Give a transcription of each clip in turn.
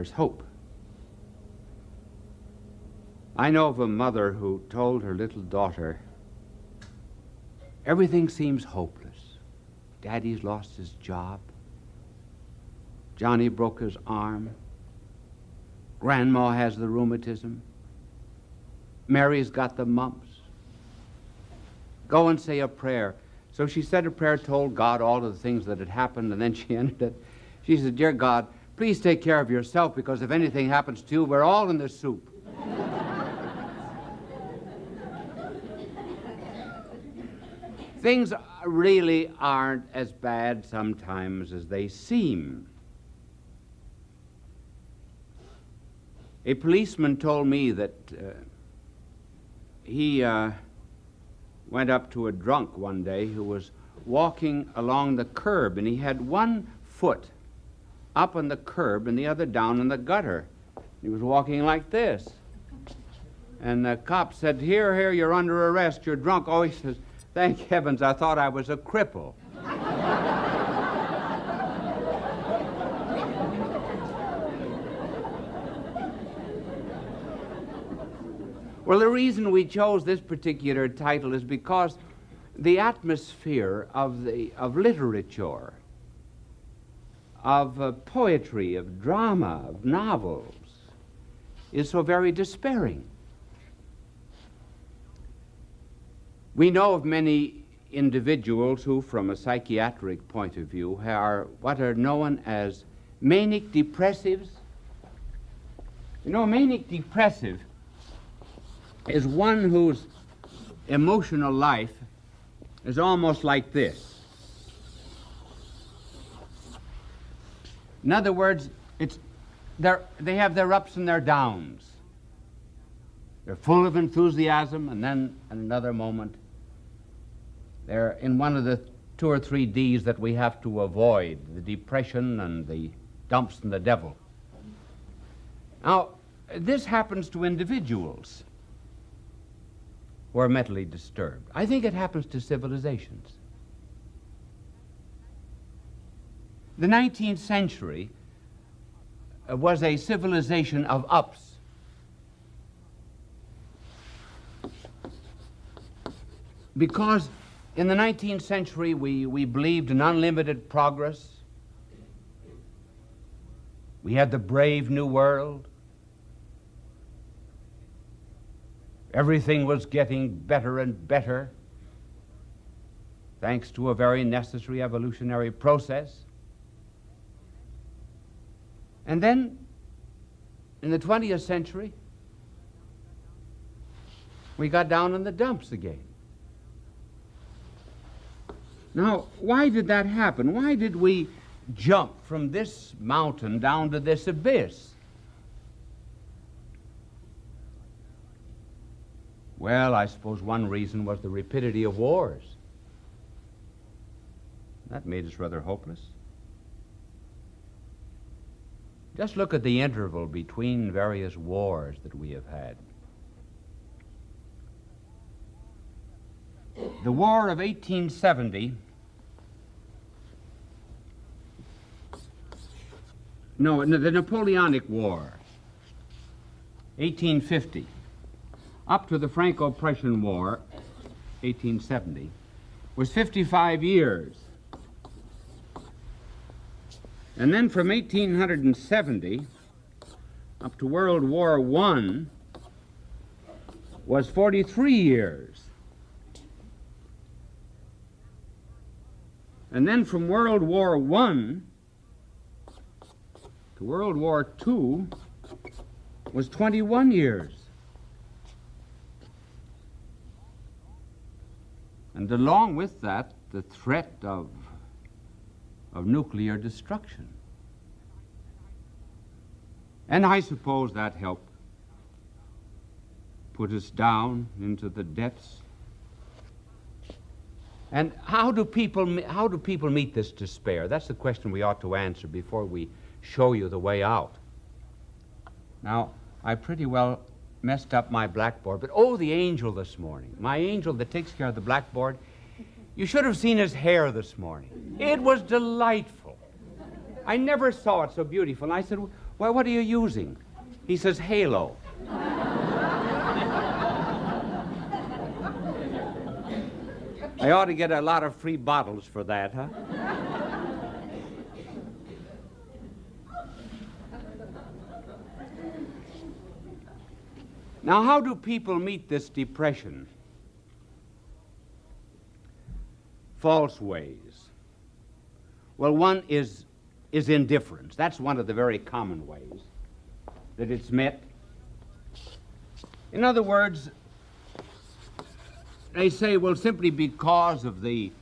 there's hope. I know of a mother who told her little daughter, everything seems hopeless. Daddy's lost his job. Johnny broke his arm. Grandma has the rheumatism. Mary's got the mumps. Go and say a prayer. So she said a prayer, told God all of the things that had happened, and then she ended it. She said, dear God, please take care of yourself, because if anything happens to you, we're all in the soup. Things really aren't as bad sometimes as they seem. A policeman told me that he went up to a drunk one day who was walking along the curb, and he had one foot up on the curb and the other down in the gutter. He was walking like this. And the cop said, here, you're under arrest, you're drunk. Oh, he says, thank heavens, I thought I was a cripple. Well, the reason we chose this particular title is because the atmosphere of literature, of poetry, of drama, of novels, is so very despairing. We know of many individuals who, from a psychiatric point of view, are what are known as manic depressives. You know, manic depressive is one whose emotional life is almost like this. In other words, they have their ups and their downs. They're full of enthusiasm, and then in another moment, they're in one of the 2 or 3 Ds that we have to avoid, the depression and the dumps and the devil. Now, this happens to individuals who are mentally disturbed. I think it happens to civilizations. The 19th century was a civilization of ups. Because in the 19th century we believed in unlimited progress. We had the brave new world. Everything was getting better and better, thanks to a very necessary evolutionary process. And then, in the 20th century, we got down in the dumps again. Now, why did that happen? Why did we jump from this mountain down to this abyss? Well, I suppose one reason was the rapidity of wars. That made us rather hopeless. Just look at the interval between various wars that we have had. The War of 1870, no, the Napoleonic War, 1850, up to the Franco-Prussian War, 1870, was 55 years. And then from 1870 up to World War I was 43 years. And then from World War I to World War II was 21 years. And along with that, the threat of nuclear destruction. And I suppose that helped put us down into the depths. And how do people meet this despair? That's the question we ought to answer before we show you the way out. Now, I pretty well messed up my blackboard, but oh, the angel this morning, my angel that takes care of the blackboard, you should have seen his hair this morning. It was delightful. I never saw it so beautiful. And I said, Well, what are you using? He says, Halo. I ought to get a lot of free bottles for that, huh? Now, how do people meet this depression? False ways. Well, one is indifference. That's one of the very common ways that it's met. In other words, they say, well, simply because of the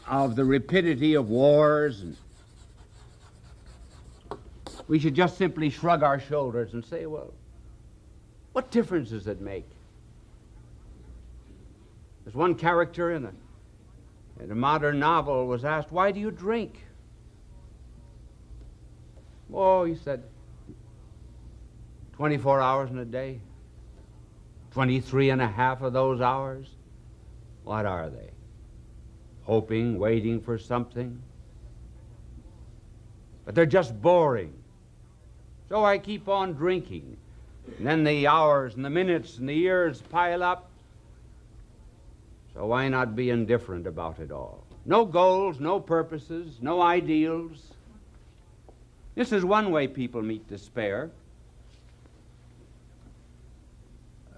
rapidity of wars, and we should just simply shrug our shoulders and say, well, what difference does it make? There's one character in a modern novel was asked, why do you drink? Oh, he said, 24 hours in a day, 23 and a half of those hours. What are they? Hoping, waiting for something? But they're just boring. So I keep on drinking. And then the hours and the minutes and the years pile up. So why not be indifferent about it all? No goals, no purposes, no ideals. This is one way people meet despair.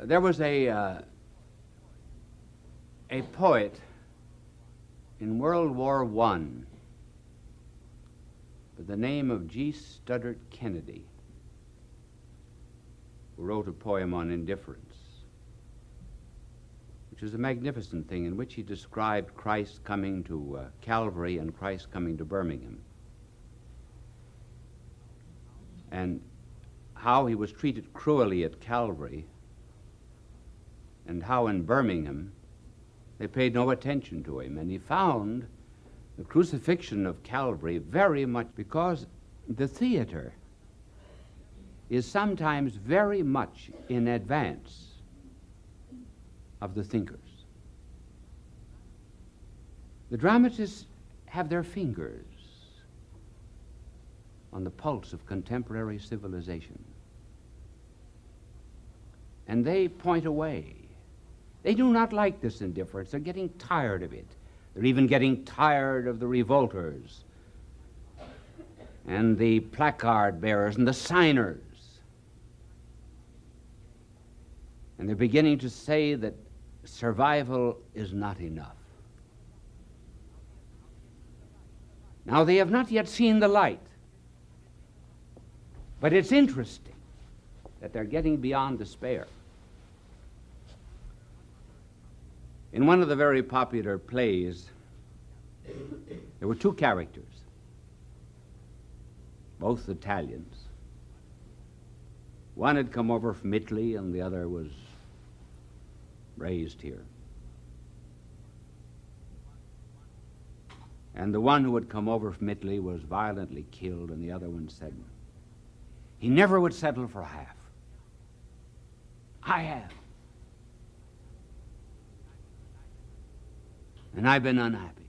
There was a poet in World War I by the name of G. Studdert Kennedy, who wrote a poem on indifference, which is a magnificent thing, in which he described Christ coming to Calvary and Christ coming to Birmingham, and how he was treated cruelly at Calvary, and how in Birmingham they paid no attention to him. And he found the crucifixion of Calvary very much because the theater is sometimes very much in advance of the thinkers. The dramatists have their fingers on the pulse of contemporary civilization, and they point a way. They do not like this indifference. They're getting tired of it. They're even getting tired of the revolters and the placard bearers and the signers. And they're beginning to say that survival is not enough. Now, they have not yet seen the light, but it's interesting that they're getting beyond despair. In one of the very popular plays, there were two characters, both Italians. One had come over from Italy and the other was raised here. And the one who had come over from Italy was violently killed, and the other one said, he never would settle for half. I have. And I've been unhappy.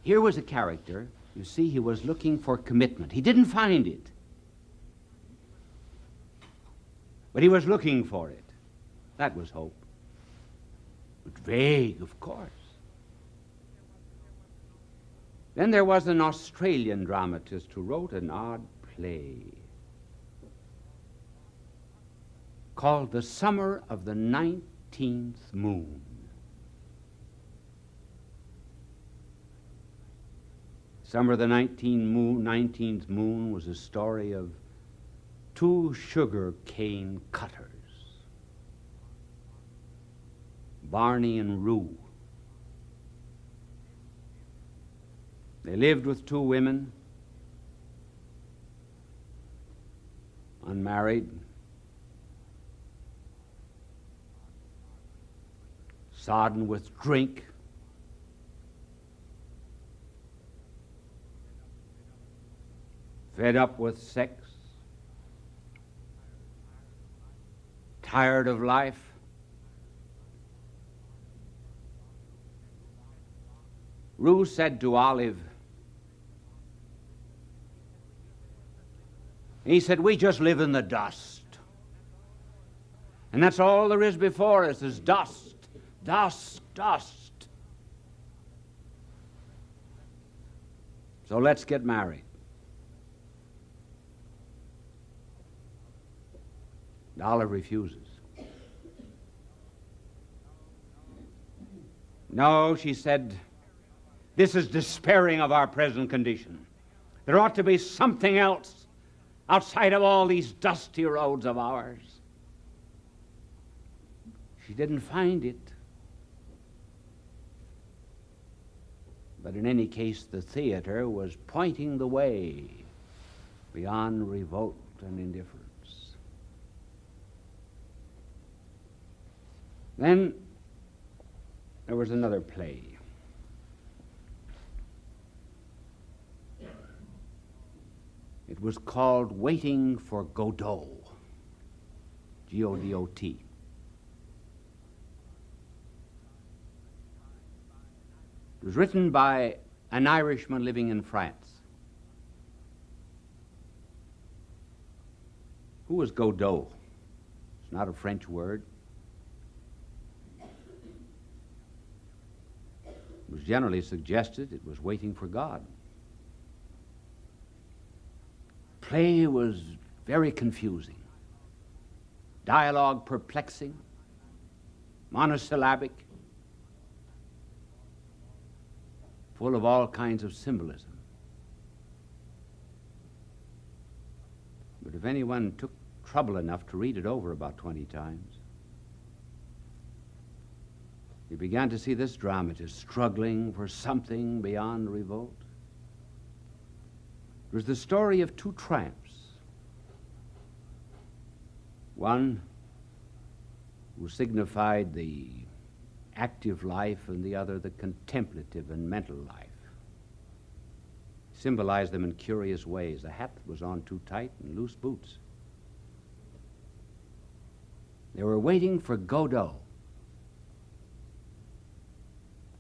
Here was a character, you see, he was looking for commitment. He didn't find it, but he was looking for it. That was hope. But vague, of course. Then there was an Australian dramatist who wrote an odd play called The Summer of the 19th Moon. Summer of the 19th Moon was a story of two sugar cane cutters, Barney and Rue. They lived with two women, unmarried, sodden with drink, fed up with sex, tired of life. Rue said to Olive, He said, we just live in the dust. And that's all there is before us is dust, dust, dust. So let's get married. And Olive refuses. No, she said, this is despairing of our present condition. There ought to be something else outside of all these dusty roads of ours. She didn't find it. But in any case, the theater was pointing the way beyond revolt and indifference. Then there was another play. It was called Waiting for Godot, G-O-D-O-T. It was written by an Irishman living in France. Who was Godot? It's not a French word. It was generally suggested it was waiting for God. Play was very confusing. Dialogue perplexing, monosyllabic, full of all kinds of symbolism. But if anyone took trouble enough to read it over about 20 times, he began to see this dramatist struggling for something beyond revolt. It was the story of two tramps. One who signified the active life and the other the contemplative and mental life. Symbolized them in curious ways. A hat that was on too tight and loose boots. They were waiting for Godot.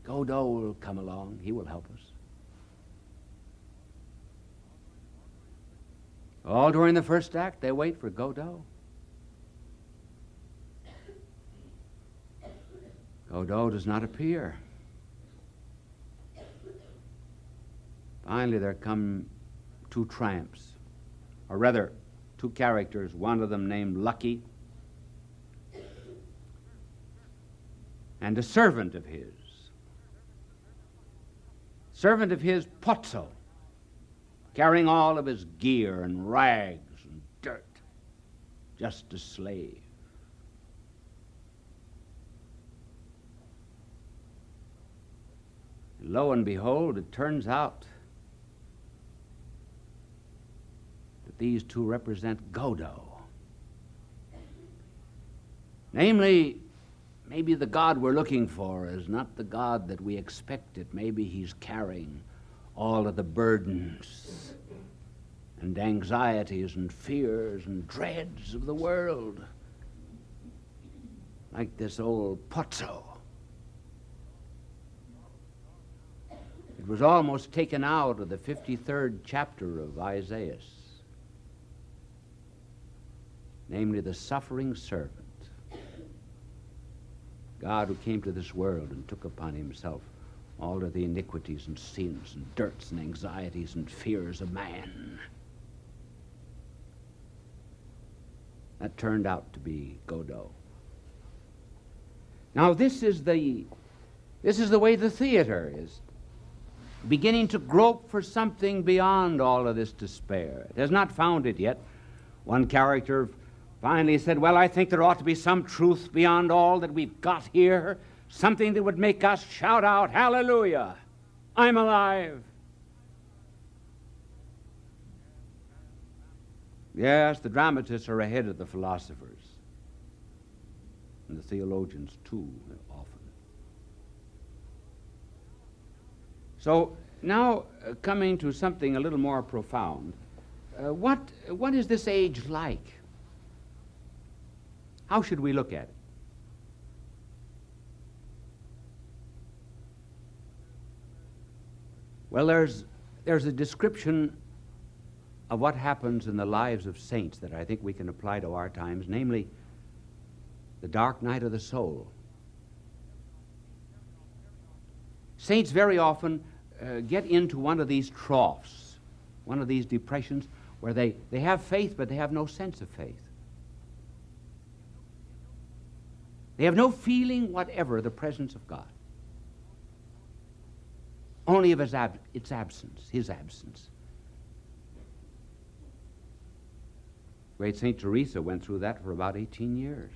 Godot will come along. He will help us. All during the first act, they wait for Godot. Godot does not appear. Finally, there come two tramps, or rather, two characters, one of them named Lucky, and a servant of his. Servant of his, Pozzo, carrying all of his gear and rags and dirt, just a slave. And lo and behold, it turns out that these two represent Godot. Namely, maybe the God we're looking for is not the God that we expected. Maybe he's carrying all of the burdens and anxieties and fears and dreads of the world, like this old Pozzo. It was almost taken out of the 53rd chapter of Isaiah, namely the suffering servant, God who came to this world and took upon himself all of the iniquities and sins and dirts and anxieties and fears of man. That turned out to be Godot. Now this is the way the theater is beginning to grope for something beyond all of this despair. It has not found it yet. One character finally said, well, I think there ought to be some truth beyond all that we've got here, something that would make us shout out, hallelujah, I'm alive. Yes, the dramatists are ahead of the philosophers, and the theologians too, often. So now coming to something a little more profound, what is this age like? How should we look at it? Well, there's a description of what happens in the lives of saints that I think we can apply to our times, namely the dark night of the soul. Saints very often get into one of these troughs, one of these depressions, where they have faith, but they have no sense of faith. They have no feeling whatever of the presence of God. Only of its absence, his absence. Great St. Teresa went through that for about 18 years.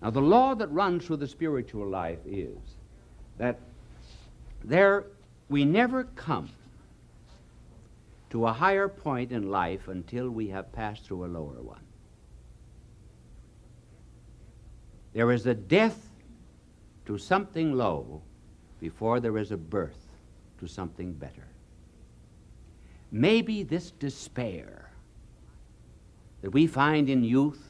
Now, the law that runs through the spiritual life is that we never come to a higher point in life until we have passed through a lower one. There is a death to something low before there is a birth to something better. Maybe this despair that we find in youth,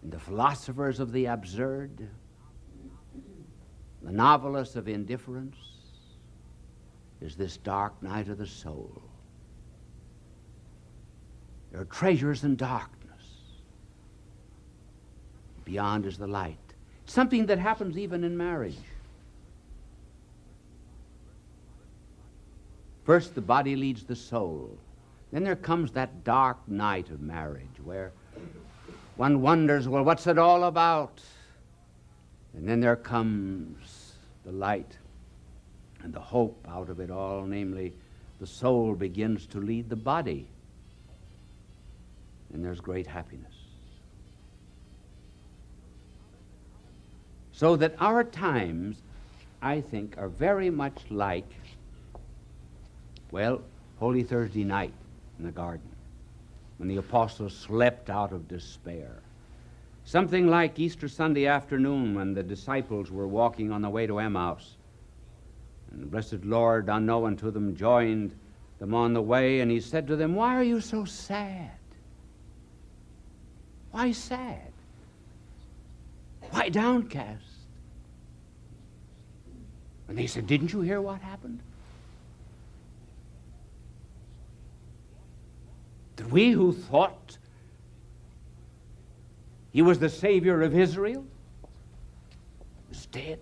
in the philosophers of the absurd, the novelists of indifference, is this dark night of the soul. There are treasures in darkness. Beyond is the light. It's something that happens even in marriage. First, the body leads the soul. Then there comes that dark night of marriage where one wonders, well, what's it all about? And then there comes the light and the hope out of it all, namely, the soul begins to lead the body. And there's great happiness. So that our times, I think, are very much like, well, Holy Thursday night in the garden, when the apostles slept out of despair. Something like Easter Sunday afternoon when the disciples were walking on the way to Emmaus. And the blessed Lord, unknown to them, joined them on the way, and he said to them, "Why are you so sad? Why sad? Why downcast?" And they said, "Didn't you hear what happened? That we who thought he was the Savior of Israel was dead.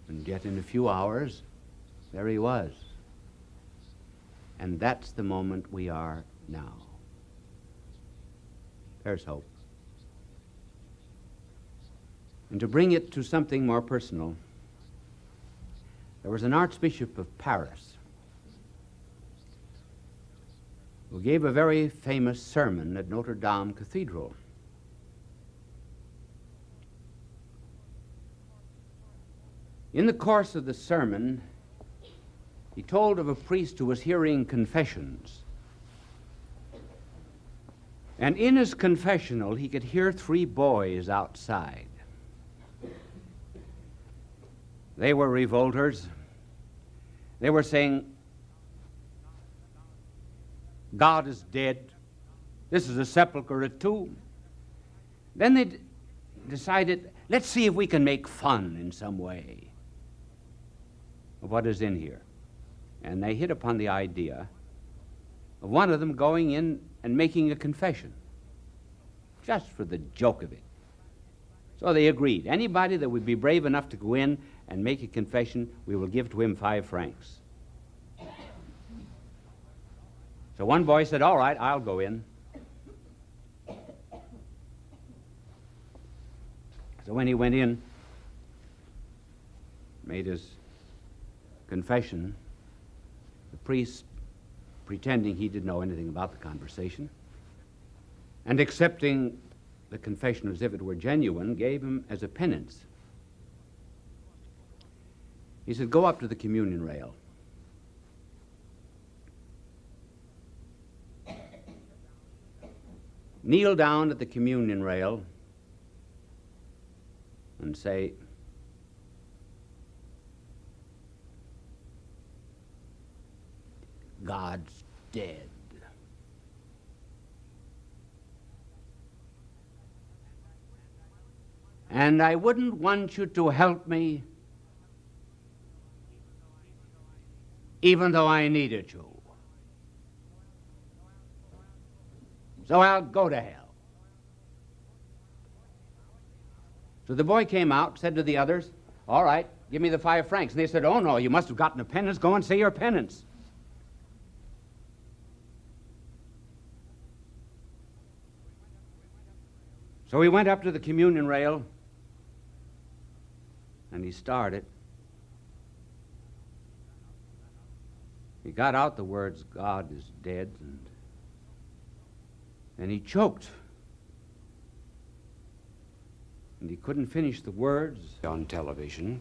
And yet in a few hours, there he was." And that's the moment we are now. There's hope. And to bring it to something more personal, there was an archbishop of Paris who gave a very famous sermon at Notre Dame Cathedral. In the course of the sermon, he told of a priest who was hearing confessions. And in his confessional, he could hear 3 boys outside. They were revolters. They were saying, "God is dead. This is a sepulchre, a tomb." Then they decided, let's see if we can make fun in some way of what is in here. And they hit upon the idea of one of them going in and making a confession, just for the joke of it. So they agreed. Anybody that would be brave enough to go in and make a confession, we will give to him 5 francs. So one boy said, "All right, I'll go in." So when he went in, made his confession, the priest, pretending he didn't know anything about the conversation, and accepting the confession as if it were genuine, gave him as a penance. He said, "Go up to the communion rail. Kneel down at the communion rail and say, 'God's dead.' And I wouldn't want you to help me, even though I needed to. So I'll go to hell. So the boy came out, said to the others, all right, give me the 5 francs. And they said, oh no, you must have gotten a penance. Go and say your penance. So he went up to the communion rail and he started. He got out the words, God is dead, and he choked. And he couldn't finish the words on television.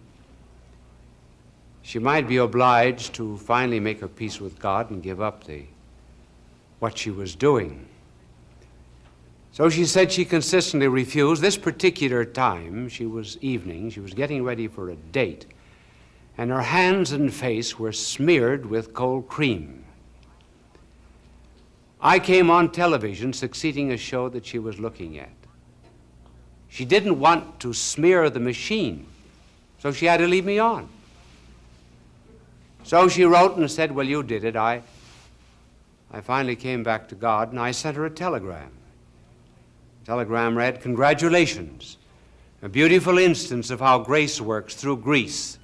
She might be obliged to finally make her peace with God and give up what she was doing. So she said she consistently refused. This particular time, she was getting ready for a date, and her hands and face were smeared with cold cream. I came on television succeeding a show that she was looking at. She didn't want to smear the machine, so she had to leave me on. So she wrote and said, well, you did it. I finally came back to God, and I sent her a telegram. The telegram read, congratulations, a beautiful instance of how grace works through grease.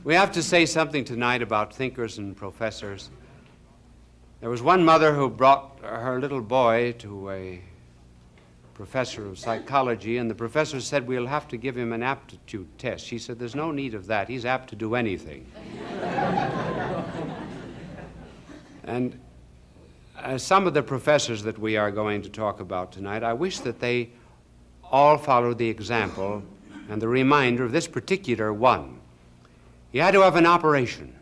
We have to say something tonight about thinkers and professors. There was one mother who brought her little boy to a professor of psychology, and the professor said, we'll have to give him an aptitude test. She said, there's no need of that. He's apt to do anything. And some of the professors that we are going to talk about tonight, I wish that they all followed the example and the reminder of this particular one. He had to have an operation.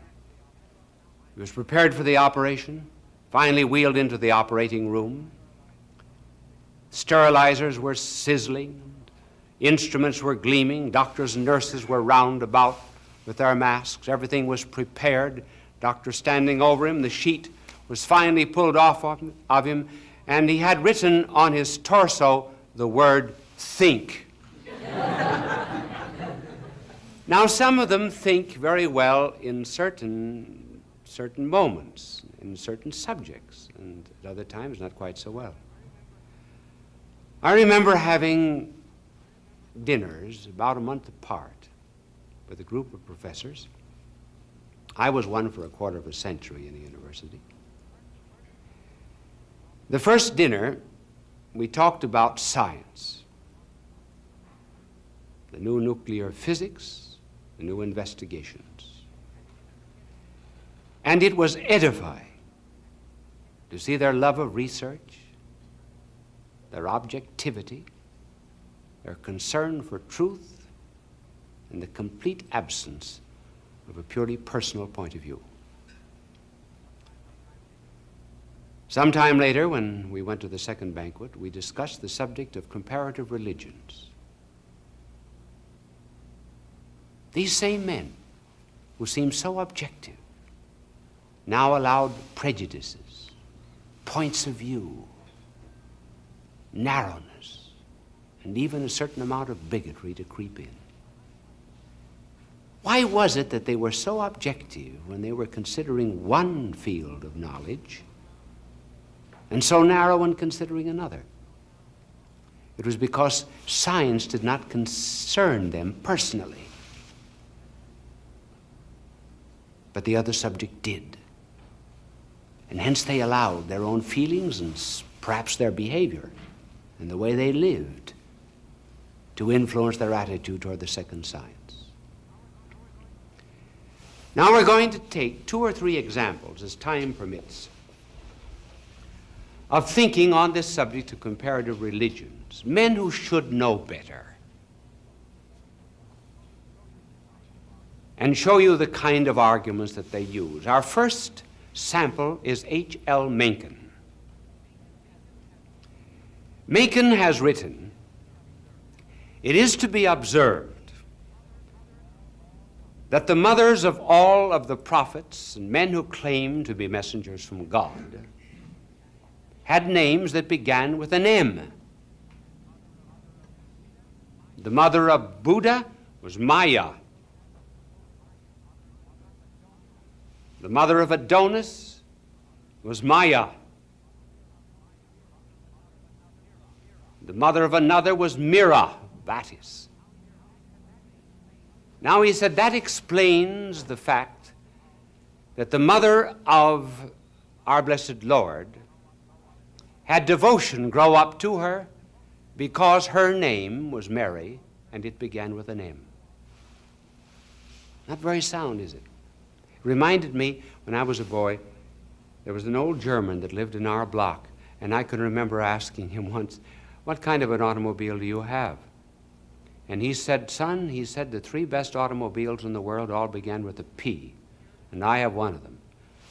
He was prepared for the operation, finally wheeled into the operating room. Sterilizers were sizzling, instruments were gleaming, doctors and nurses were round about with their masks. Everything was prepared. Doctor standing over him, the sheet was finally pulled off of him, and he had written on his torso the word, think. Now, some of them think very well in certain moments, in certain subjects, and at other times not quite so well. I remember having dinners about a month apart with a group of professors. I was one for a quarter of a century in the university. The first dinner, we talked about science, the new nuclear physics, the new investigations. And it was edifying to see their love of research, their objectivity, their concern for truth, and the complete absence of a purely personal point of view. Sometime later, when we went to the second banquet, we discussed the subject of comparative religions. These same men, who seemed so objective, now allowed prejudices, points of view, narrowness, and even a certain amount of bigotry to creep in. Why was it that they were so objective when they were considering one field of knowledge and so narrow when considering another? It was because science did not concern them personally, but the other subject did. And hence they allowed their own feelings and perhaps their behavior and the way they lived to influence their attitude toward the second science. Now we're going to take 2 or 3 examples, as time permits, of thinking on this subject of comparative religions, men who should know better, and show you the kind of arguments that they use. Our first sample is H.L. Mencken. Mencken has written, "It is to be observed that the mothers of all of the prophets and men who claim to be messengers from God had names that began with an M. The mother of Buddha was Maya. The mother of Adonis was Maya. The mother of another was Mira, Batis. Now he said that explains the fact that the mother of our blessed Lord had devotion grow up to her because her name was Mary and it began with an M. Not very sound, is it? It reminded me when I was a boy, there was an old German that lived in our block, and I can remember asking him once, "What kind of an automobile do you have?" And he said, "Son," he said, "the three best automobiles in the world all began with a P, and I have one of them.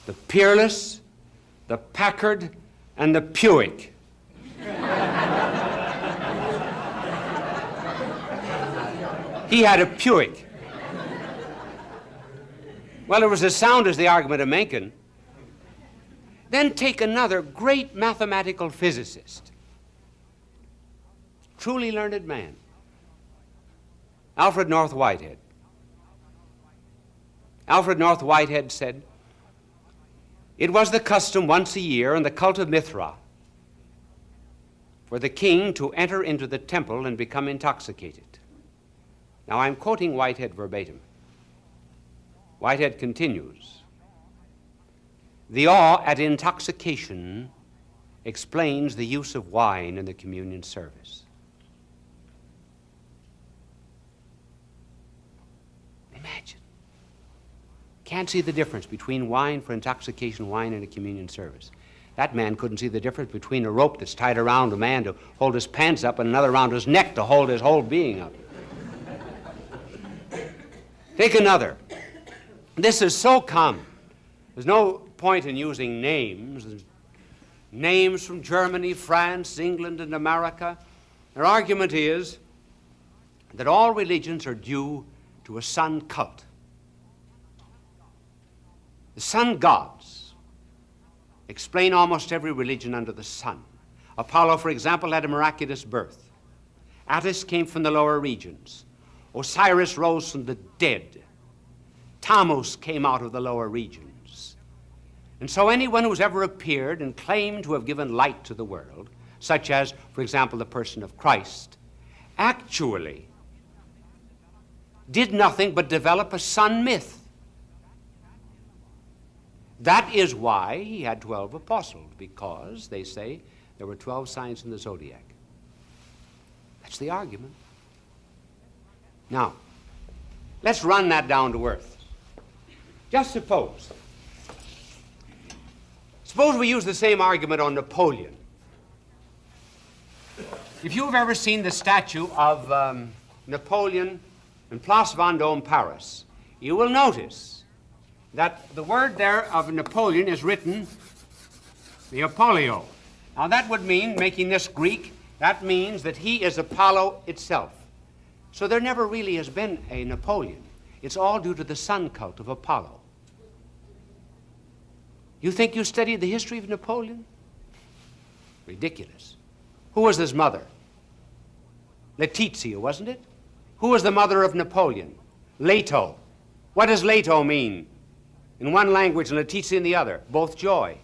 The Peerless, the Packard, and the Buick." He had a Buick. Well, it was as sound as the argument of Mencken. Then take another great mathematical physicist, truly learned man, Alfred North Whitehead. Alfred North Whitehead said, "It was the custom once a year in the cult of Mithra for the king to enter into the temple and become intoxicated." Now I'm quoting Whitehead verbatim. Whitehead continues, "The awe at intoxication explains the use of wine in the communion service." Imagine. Can't see the difference between wine for intoxication, wine in a communion service. That man couldn't see the difference between a rope that's tied around a man to hold his pants up and another around his neck to hold his whole being up. Take another. This is so common. There's no point in using names. Names from Germany, France, England, and America. Their argument is that all religions are due to a sun cult. The sun gods explain almost every religion under the sun. Apollo, for example, had a miraculous birth. Attis came from the lower regions. Osiris rose from the dead. Tammuz came out of the lower regions. And so anyone who's ever appeared and claimed to have given light to the world, such as, for example, the person of Christ, actually did nothing but develop a sun myth. That is why he had 12 apostles, because, they say, there were 12 signs in the zodiac. That's the argument. Now, let's run that down to earth. Just suppose we use the same argument on Napoleon. If you've ever seen the statue of Napoleon in Place Vendôme, Paris, you will notice that the word there of Napoleon is written the Apollio. Now that would mean, making this Greek, that means that he is Apollo itself. So there never really has been a Napoleon. It's all due to the sun cult of Apollo. You think you studied the history of Napoleon? Ridiculous. Who was his mother? Letizia, wasn't it? Who was the mother of Napoleon? Leto. What does Leto mean? In one language and Letizia in the other. Both joy.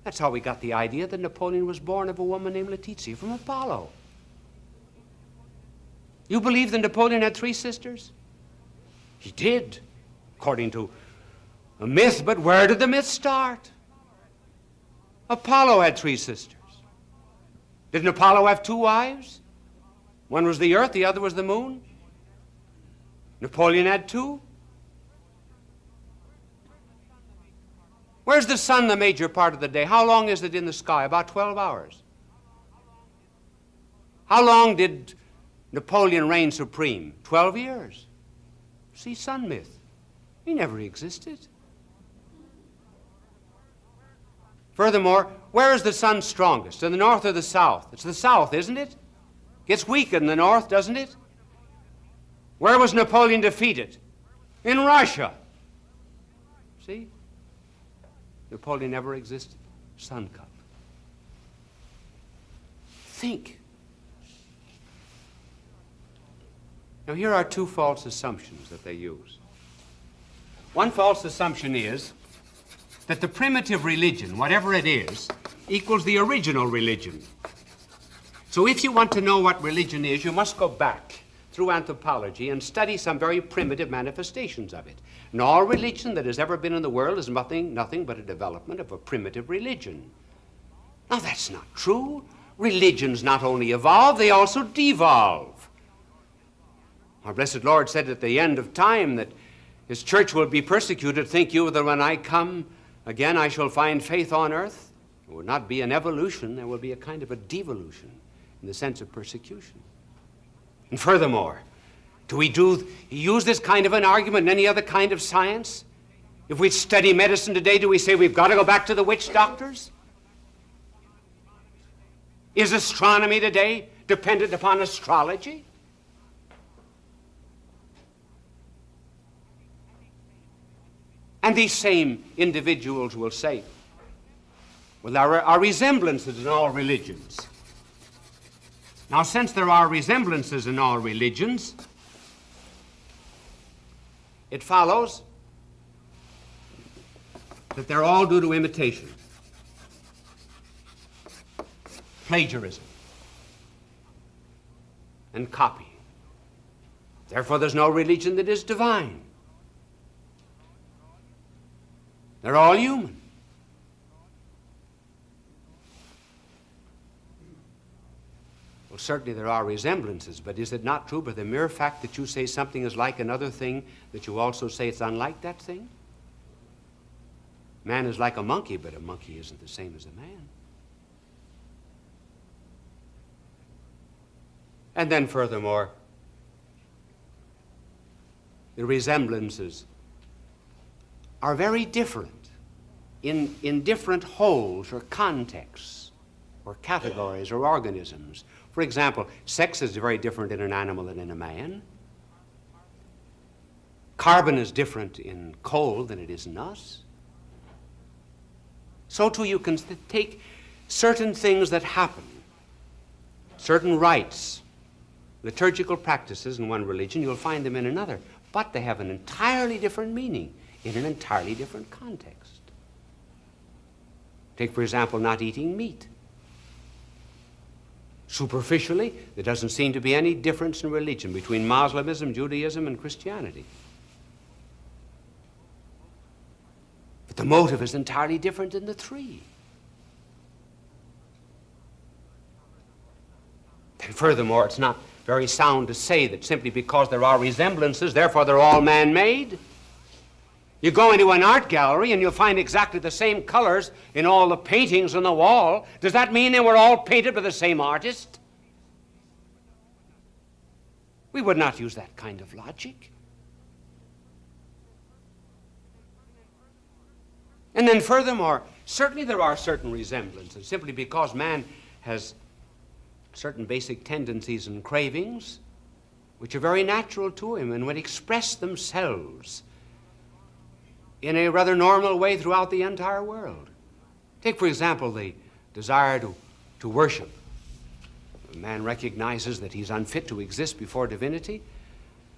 That's how we got the idea that Napoleon was born of a woman named Letizia from Apollo. You believe that Napoleon had 3 sisters? He did, according to a myth, but where did the myth start? Apollo had 3 sisters. Didn't Apollo have 2 wives? One was the earth, the other was the moon. Napoleon had 2. Where's the sun the major part of the day? How long is it in the sky? About 12 hours. How long did Napoleon reign supreme? 12 years. See, sun myth. He never existed. Furthermore, where is the sun strongest? In the north or the south? It's the south, isn't it? Gets weaker in the north, doesn't it? Where was Napoleon defeated? In Russia. See? Napoleon never existed. Sun cult. think. Now, here are two false assumptions that they use. One false assumption is that the primitive religion, whatever it is, equals the original religion. So if you want to know what religion is, you must go back through anthropology and study some very primitive manifestations of it. And all religion that has ever been in the world is nothing but a development of a primitive religion. Now, that's not true. Religions not only evolve, they also devolve. Our blessed Lord said at the end of time that his church will be persecuted. Think you that when I come again I shall find faith on earth? It will not be an evolution, there will be a kind of a devolution in the sense of persecution. And furthermore, do we use this kind of an argument in any other kind of science? If we study medicine today, do we say we've got to go back to the witch doctors? Is astronomy today dependent upon astrology? And these same individuals will say, well, there are resemblances in all religions. Now, since there are resemblances in all religions, it follows that they're all due to imitation, plagiarism, and copy. Therefore, there's no religion that is divine. They're all human. Well, certainly there are resemblances, but is it not true by the mere fact that you say something is like another thing that you also say it's unlike that thing? Man is like a monkey, but a monkey isn't the same as a man. And then furthermore, the resemblances are very different in different wholes or contexts or categories or organisms. For example, sex is very different in an animal than in a man. Carbon is different in coal than it is in us. So too you can take certain things that happen, certain rites, liturgical practices in one religion, you'll find them in another, but they have an entirely different meaning in an entirely different context. Take, for example, not eating meat. Superficially, there doesn't seem to be any difference in religion between Moslemism, Judaism, and Christianity. But the motive is entirely different in the three. And furthermore, it's not very sound to say that simply because there are resemblances, therefore they're all man-made. You go into an art gallery and you'll find exactly the same colors in all the paintings on the wall. Does that mean they were all painted by the same artist? We would not use that kind of logic. And then furthermore, certainly there are certain resemblances, simply because man has certain basic tendencies and cravings which are very natural to him and would express themselves in a rather normal way throughout the entire world. Take, for example, the desire to worship. A man recognizes that he's unfit to exist before divinity,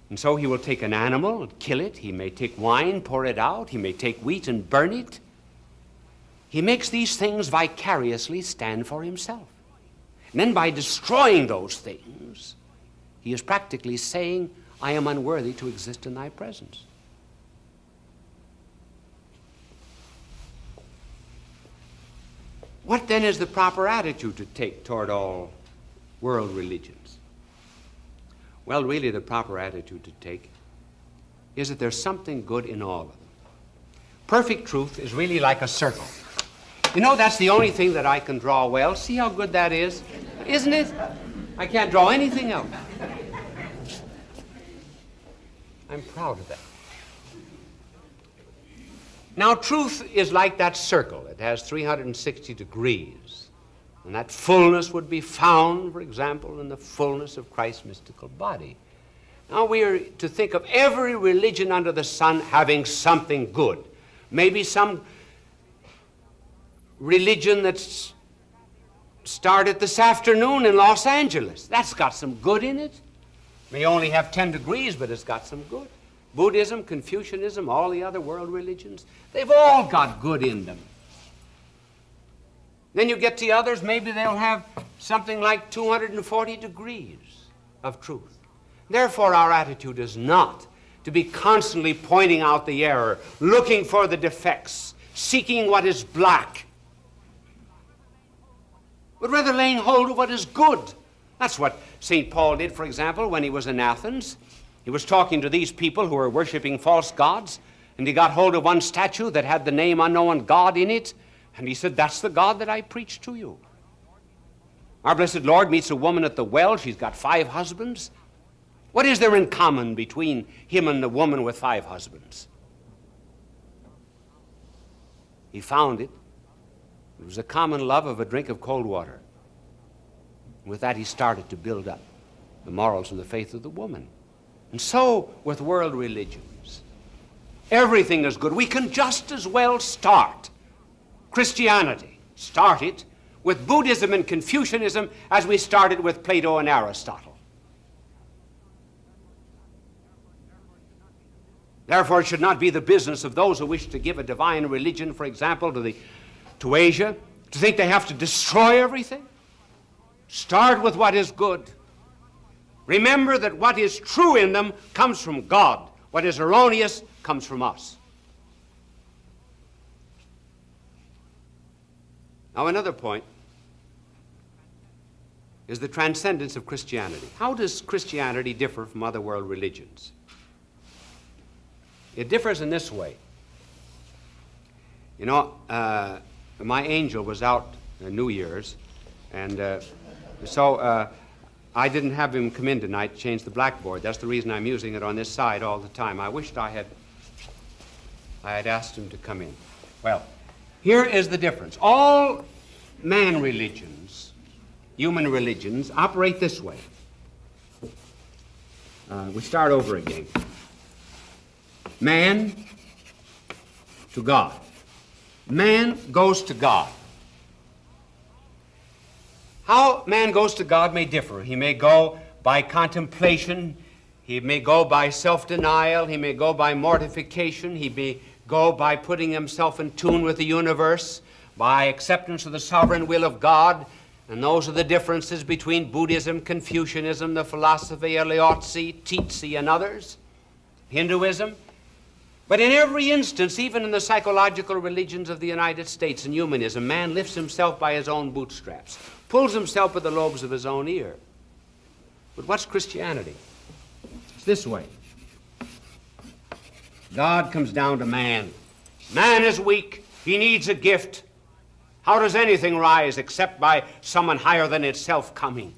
and so he will take an animal and kill it. He may take wine, pour it out. He may take wheat and burn it. He makes these things vicariously stand for himself. And then by destroying those things, he is practically saying, I am unworthy to exist in thy presence. What then is the proper attitude to take toward all world religions? Well, really the proper attitude to take is that there's something good in all of them. Perfect truth is really like a circle. You know, that's the only thing that I can draw well. See how good that is? Isn't it? I can't draw anything else. I'm proud of that. Now, truth is like that circle. It has 360 degrees. And that fullness would be found, for example, in the fullness of Christ's mystical body. Now, we are to think of every religion under the sun having something good. Maybe some religion that's started this afternoon in Los Angeles. That's got some good in it. May only have 10 degrees, but it's got some good. Buddhism, Confucianism, all the other world religions, they've all got good in them. Then you get to others, maybe they'll have something like 240 degrees of truth. Therefore, our attitude is not to be constantly pointing out the error, looking for the defects, seeking what is black, but rather laying hold of what is good. That's what St. Paul did, for example, when he was in Athens. He was talking to these people who were worshiping false gods, and he got hold of one statue that had the name unknown God in it, and he said, that's the God that I preach to you. Our blessed Lord meets a woman at the well. She's got 5 husbands. What is there in common between him and the woman with 5 husbands? He found it. It was a common love of a drink of cold water. With that, he started to build up the morals and the faith of the woman. And so with world religions. Everything is good. We can just as well start Christianity, start it with Buddhism and Confucianism as we started with Plato and Aristotle. Therefore, it should not be the business of those who wish to give a divine religion, for example, to Asia, to think they have to destroy everything. Start with what is good. Remember that what is true in them comes from God. What is erroneous comes from us. Now, another point is the transcendence of Christianity. How does Christianity differ from other world religions? It differs in this way. You know, my angel was out New Year's, and so I didn't have him come in tonight to change the blackboard. That's the reason I'm using it on this side all the time. I wished I had asked him to come in. Well, here is the difference. All man religions, human religions, operate this way. We start over again. Man to God. Man goes to God. How man goes to God may differ. He may go by contemplation. He may go by self-denial. He may go by mortification. He may go by putting himself in tune with the universe, by acceptance of the sovereign will of God. And those are the differences between Buddhism, Confucianism, the philosophy of Laozi, Tzu, and others, Hinduism. But in every instance, even in the psychological religions of the United States and humanism, man lifts himself by his own bootstraps, pulls himself by the lobes of his own ear. But what's Christianity? It's this way. God comes down to man. Man is weak. He needs a gift. How does anything rise except by someone higher than itself coming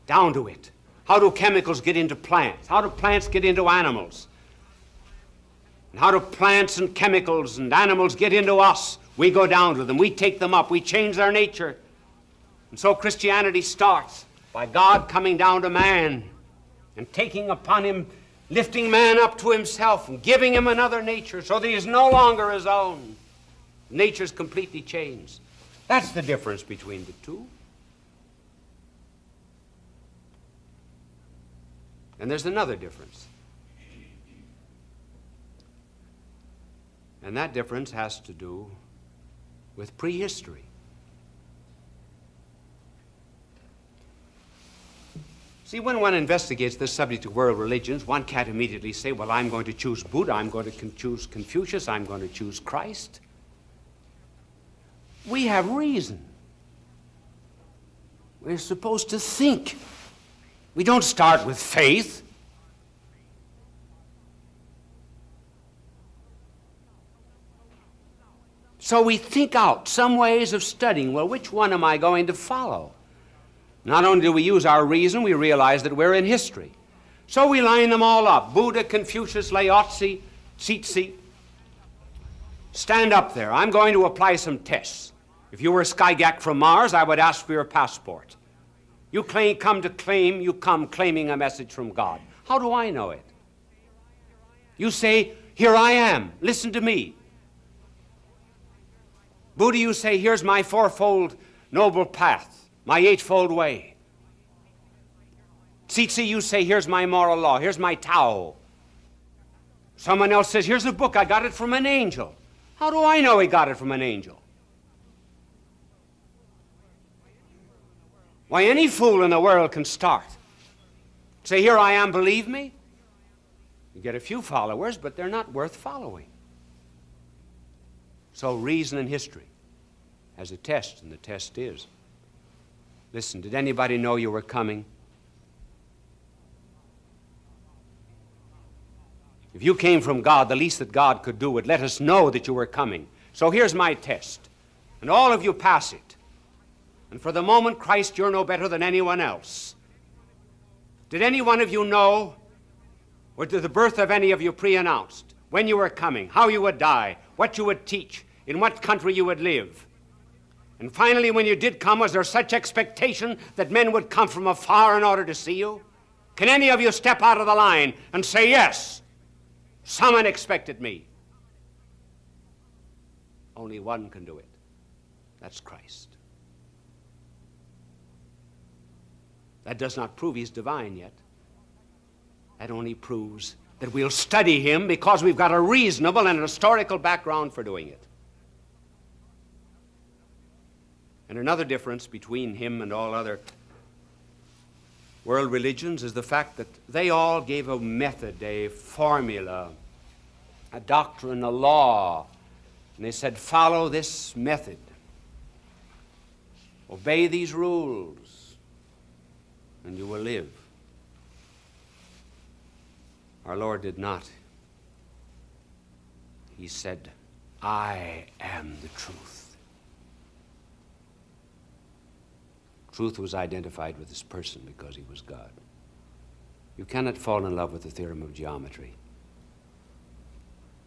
down to it? How do chemicals get into plants? How do plants get into animals? And how do plants and chemicals and animals get into us? We go down to them. We take them up. We change their nature. And so Christianity starts by God coming down to man and taking upon him, lifting man up to himself and giving him another nature so that he is no longer his own. Nature's completely changed. That's the difference between the two. And there's another difference. And that difference has to do with prehistory. See, when one investigates this subject of world religions, one can't immediately say, well, I'm going to choose Buddha, I'm going to choose Confucius, I'm going to choose Christ. We have reason. We're supposed to think. We don't start with faith. So we think out some ways of studying, well, which one am I going to follow? Not only do we use our reason, we realize that we're in history. So we line them all up. Buddha, Confucius, Laozi, Tzu. Stand up there. I'm going to apply some tests. If you were a Skygak from Mars, I would ask for your passport. You come claiming a message from God. How do I know it? You say, here I am. Listen to me. Buddha, you say, here's my fourfold noble path. my eightfold way. Tsitsi, you say, here's my moral law, here's my Tao. Someone else says, here's a book, I got it from an angel. How do I know he got it from an angel? Why, any fool in the world can start. Say, here I am, believe me. You get a few followers, but they're not worth following. So reason and history has a test, and the test is, listen, did anybody know you were coming? If you came from God, the least that God could do would let us know that you were coming. So here's my test, and all of you pass it. And for the moment, Christ, you're no better than anyone else. Did any one of you know, or did the birth of any of you pre-announced, when you were coming, how you would die, what you would teach, in what country you would live? And finally, when you did come, was there such expectation that men would come from afar in order to see you? Can any of you step out of the line and say, yes, someone expected me? Only one can do it. That's Christ. That does not prove he's divine yet. That only proves that we'll study him because we've got a reasonable and historical background for doing it. And another difference between him and all other world religions is the fact that they all gave a method, a formula, a doctrine, a law. And they said, follow this method. Obey these rules, and you will live. Our Lord did not. He said, I am the truth. Truth was identified with his person because he was God. You cannot fall in love with the theorem of geometry.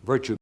Virtue